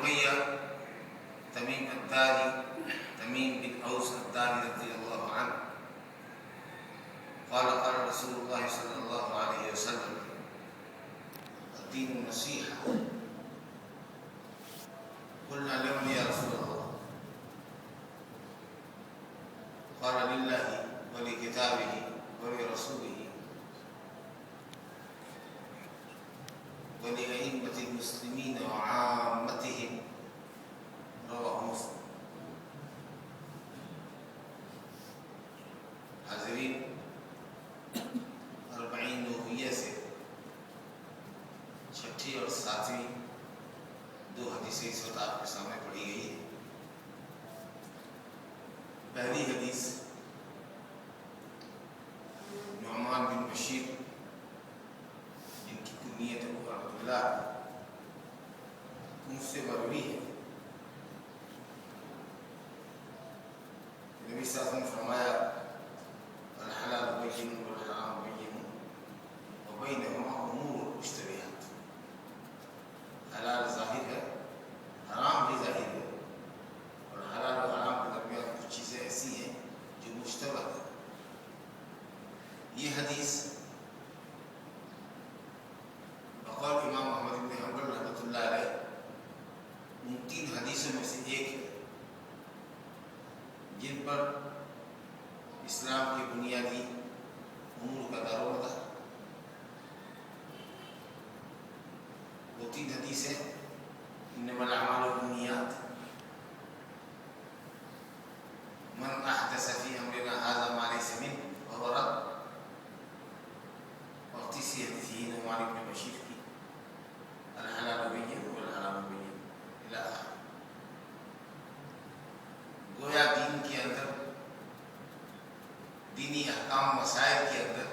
أمية تميم الداري تميم بن أوس الداري رضي الله عنه قال قال رسول الله صلى الله عليه وسلم الدين النصيحة. قلنا لمن يا رسول الله؟ قال لله ولكتابه ولرسوله ولأئمة المسلمين وعامتهم. رواه مسلم. حاضرین، 40 نوحیہ سے 6 اور 7 دو حدیثیں اس وقت آپ کے سامنے پڑھی گئی ہے۔ پہلی حدیث نعمان بن بشیر جن کی کنیت ابو عبداللہ ان سے مروی ہے۔ نبی صلی اللہ علیہ وسلم نے فرمایا الحلال بین والحرام بین وبینہما امور مشتبہات۔ حلال ظاہر ہے، حرام بھی ظاہر ہے، اور حلال و حرام کے درمیان کچھ چیزیں ایسی ہیں جو مشتبہ ہیں۔ یہ حدیث بقول امام احمد بن حنبل رحمۃ اللہ علیہ ان 3 حدیثوں میں سے ایک ہے جن پر اسلام کے بنیادی امور کا دار و مدار۔ وہ 3 حدیثیں انما الاعمال بالنیات، من احدث فی امرنا ھذا ما لیس منہ فہو رد، اور تیسری حدیث یہ نعمان بن بشیر کی الحلال بین والحرام بین الی آخر۔ گویا دین کے اندر، دینی احکام مسائل کے اندر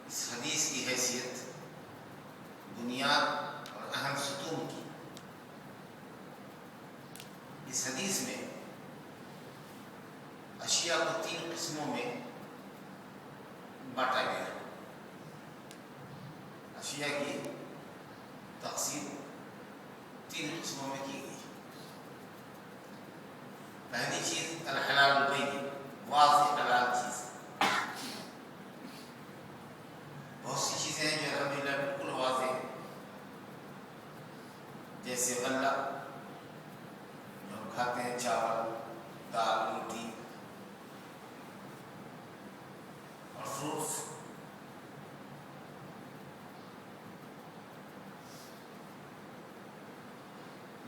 اس حدیث کی حیثیت بنیاد اور اہم ستون کی۔ اس حدیث میں اشیاء کو 3 قسموں میں بانٹا گیا۔ اشیاء کی تقسیم 3 قسموں میں کی گئی۔ پہلی چیز الحلال البین، واضح حلال چیز۔ بہت سی چیزیں ہیں جو الحمدللہ بالکل واضح ہیں، جیسے غلہ جو ہم کھاتے ہیں، چاول، دال، روٹی اور فروٹس۔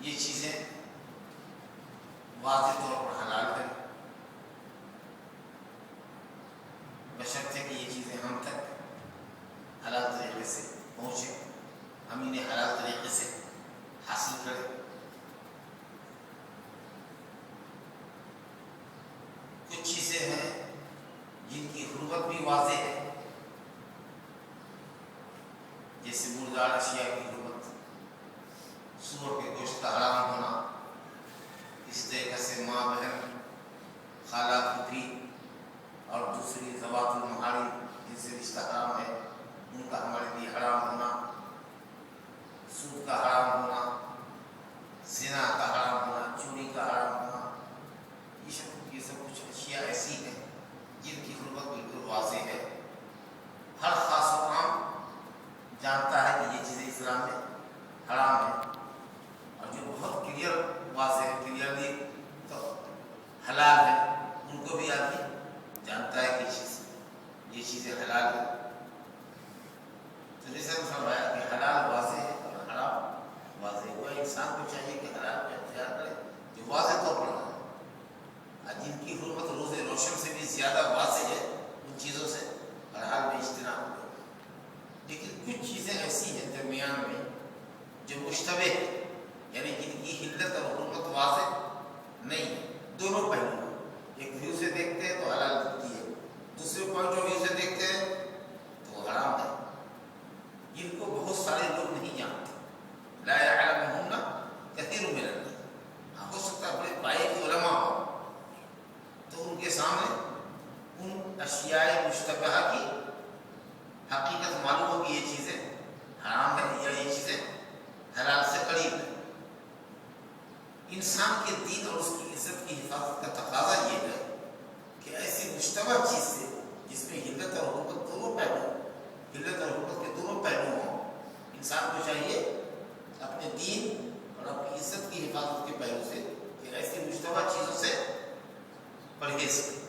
یہ چیزیں واضح طور پر حلال ہے، بشرطے کہ یہ چیزیں ہم تک حلال طریقے سے پہنچے، ہم انہیں حلال طریقے سے حاصل کریں۔ کچھ چیزیں ہیں جن کی حرمت بھی واضح ہے، جیسے مردار اشیاء کی حرمت، سور کے گوشت کا حرام ہونا، اس طریقے سے ماں بہن، خالہ پھوپھی اور دوسری ذوات المحارم جن سے رشتہ حرام ہے ان کا ہمارے لیے حرام ہونا، سود کا حرام ہونا، زنا کا حرام ہونا، چوری کا حرام ہونا، یہ سب کچھ اشیاء ایسی ہیں جن کی حرمت بالکل واضح ہے۔ ہر خاص و عام جانتا ہے کہ یہ چیزیں اسلام میں حرام ہیں، اور جو بہت کلیئر واضح ہے، کلیئرلی تو حلال ہے، ان کو بھی آدمی جانتا ہے کہ یہ چیزیں حلال ہیں۔ تو جیسے فرمایا کہ حلال واضح ہے اور حرام واضح ہے۔ وہ انسان کو چاہیے کہ حلال کو اختیار کرے جو واضح طور پر ہے، جن کی حرمت روز روشن سے بھی زیادہ واضح ہے، ان چیزوں سے ہر حال میں اجتناب کرے۔ لیکن کچھ چیزیں ایسی ہیں درمیان میں جو انسان کے دین اور اس کی عزت کی حفاظت کا تقاضا یہ ہے کہ ایسی مشتبہ چیز سے جس میں حلت اور حرمت دونوں پہلو، حلت اور حرمت کے دونوں پہلو ہوں، انسان کو چاہیے اپنے دین اور اپنی عزت کی حفاظت کے پہلو سے کہ ایسی مشتبہ چیزوں سے پرہیز کرے۔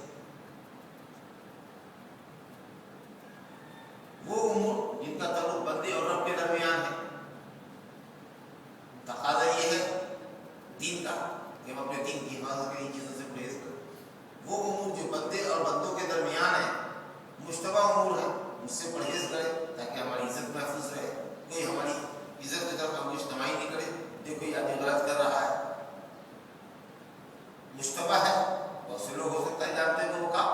وہ امور جن کا تعلق بندے اور رب کے درمیان ہے، تقاضا یہ ہے دین کا کہ ہم اپنے دین کی حفاظت کے ان چیزوں سے پرہیز کریں۔ وہ امور جو بندے اور بندوں کے درمیان ہیں، مشتبہ امور ہے، اس سے پرہیز کریں تاکہ ہماری عزت محفوظ رہے، کوئی ہماری عزت کی طرف ہم اجتماعی نہیں کرے، دیکھو یہ آدمی غلط کر رہا ہے، مشتبہ ہے، بہت سے لوگ ہو سکتا ہے جانتے ہیں کہ وہ کام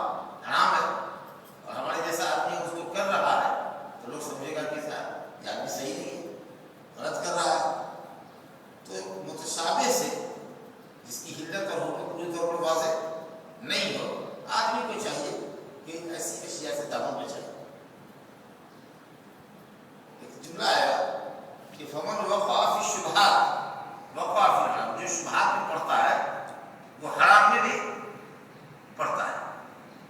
حرام ہے اور ہمارے جیسا آدمی اس کو کر رہا ہے تو لوگ سمجھے گا کہ یہ آدمی صحیح نہیں ہے، غلط کر رہا ہے۔ تو متشابہ سے جس کی حلت اور حرمت پوری طور پر واضح نہیں ہو، آدمی کو چاہیے کہ ایسی اشیاء سے دامن بچائے۔ ایک جملہ آیا کہ فمن وقع فی الشبہات وقع فی الحرام، جو شبہات میں پڑتا ہے وہ حرام میں بھی پڑتا ہے۔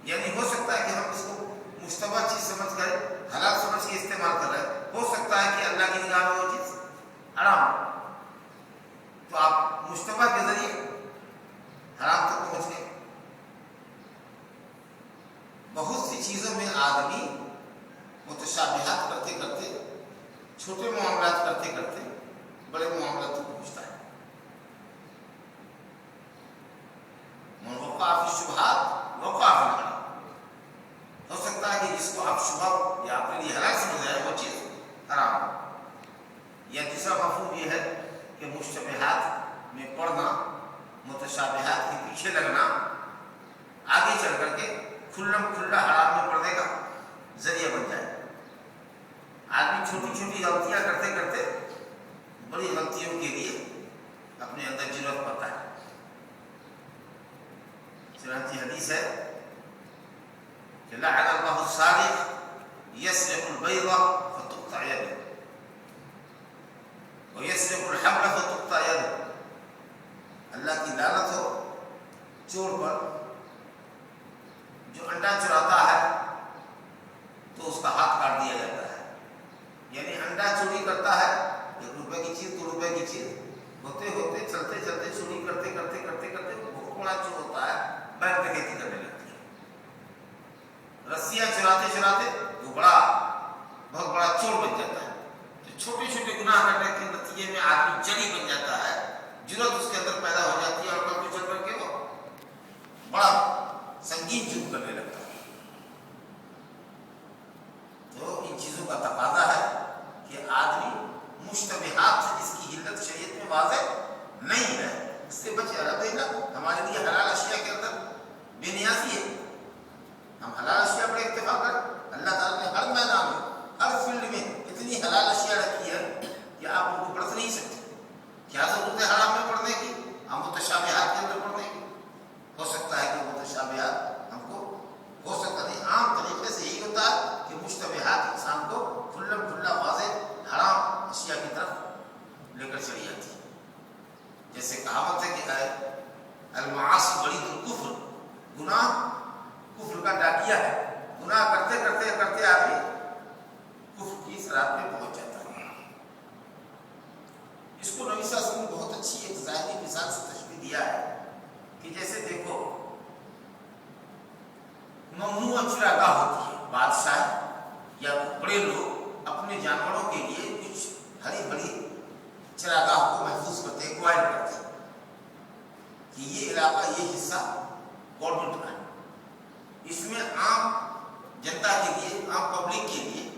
یعنی ہو سکتا ہے کہ ہم اس کو مشتبہ چیز سمجھ کر حلال سمجھ کے استعمال کر رہے ہیں، ہو سکتا ہے کہ اللہ کی نگاہ میں وہ چیز حرام ہو، تو آپ مشتبہ کے ذریعے حرام تک پہنچ گئے۔ بہت سی چیزوں میں آدمی متشابہات کرتے کرتے، چھوٹے معاملات کرتے کرتے بڑے معاملات تک پہنچتا ہے۔ من وقع فی الشبہات وقع فی الحرام، ہو سکتا ہے کہ جس کو آپ شبہ یا اپنے لیے حلال سمجھ رہے ہیں وہ چیز حرام ہو۔ یا دوسرا مفہوم یہ ہے کہ مشتبہات میں پڑھنا، متشابہات کے پیچھے لگنا آگے چل کر کے کھلم کھلا حرام میں پڑنے کا ذریعہ بن جائے۔ آدمی چھوٹی چھوٹی غلطیاں کرتے کرتے بڑی غلطیوں کے لیے اپنے اندر جرأت پاتا ہے۔ چنانچہ حدیث ہے کہ لعن اللہ السارق یسرق البیض فتقطع یده ویسرق الحبل فتقطع یده، اللہ کی لعنت ہو چور پر جو انڈا چراتا ہے تو اس کا ہاتھ کاٹ دیا جاتا ہے۔ یعنی انڈا چوری کرتا ہے، 1 روپے کی چیز 2 روپے کی چیز ہوتے ہوتے چلتے چلتے چوری کرتے کرتے کرتے کرتے بہت بڑا چور ہوتا ہے، بینک ڈکیتی کرنے لگتی ہے۔ رسیاں چراتے چراتے وہ بہت بڑا چور بن جاتا ہے۔ تو چھوٹے چھوٹے گناہ کرنے کے نتیجے میں آدمی جری بن جاتا ہے، جرأت اس کے اندر پیدا ہو جاتی ہے اور کل کو چل کر کے وہ بڑا سنگین جرم کرنے لگتا ہے۔ تو ان چیزوں کا تقاضا ہے کہ آدمی مشتبہات جس کی حلت شریعت میں واضح نہیں ہے اس سے بچے۔ الحمدللہ ہمارے لیے حلال اشیاء کے اندر بے نیازی ہے، ہم حلال اشیاء پر اکتفا کریں۔ اللہ تعالیٰ نے ہر میدان میں، ہر فیلڈ میں اتنی حلال اشیاء رکھی ہے کہ آپ ان کو پڑھ نہیں سکتے۔ کیا ضرورت ہے حرام میں پڑھنے کی، ہم متشابہات کے اندر پڑھنے کی؟ ہو سکتا ہے کہ متشابہات ہم کو، ہو سکتا نہیں، عام طریقے سے یہی ہوتا ہے کہ مشتبہات انسان کو کھلم کھلا واضح حرام اشیاء کی طرف لے کر چلی جاتی ہے۔ جیسے کہاوت ہے کہ المعاصی برید الکفر، گناہ کفر کا ڈاکیا ہے، گناہ کرتے کرتے کرتے آدمی کفر کی سرحد میں پہنچ جاتا ہے۔ اس کو نبی صلی اللہ علیہ وسلم نے بہت اچھی ایک ظاہری مثال سے تشبیہ دیا ہے کہ جیسے دیکھو ممنوع چراگاہ ہوتی ہے، بادشاہ یا بڑے لوگ اپنے جانوروں کے لیے کچھ ہری بھری چراگاہ کو محفوظ کرتے ہیں، ایکوائر کرتے ہیں کہ یہ علاقہ، یہ حصہ گورنمنٹ کا ہے، اس میں عام جنتا کے لیے، عام پبلک کے لیے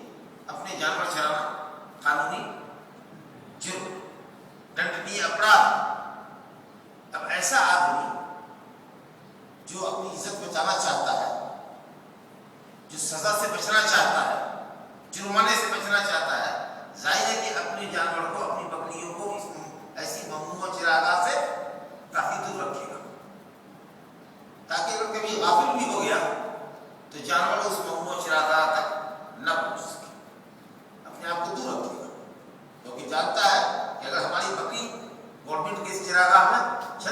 اپنے جانور چرانا قانونی جرم، دنڈنی اپرادھ۔ اب ایسا آدمی جو اپنی عزت بچانا چاہتا ہے، جو سزا سے بچنا چاہتا ہے، جرمانے سے بچنا چاہتا ہے، ظاہر ہے کہ اپنے جانور کو، اپنی بکریوں کو اس ایسی ممنوع چراگاہ سے کافی دور رکھے گا تاکہ اگر کبھی غافل بھی ہو گیا تو جانور اس ممنوع چراگاہ تک نہ پہنچ سکے، اپنے آپ کو دور رکھے گا، کیونکہ جانتا ہے کہ اگر ہماری بکری گورنمنٹ کے اس چراگاہ میں چلی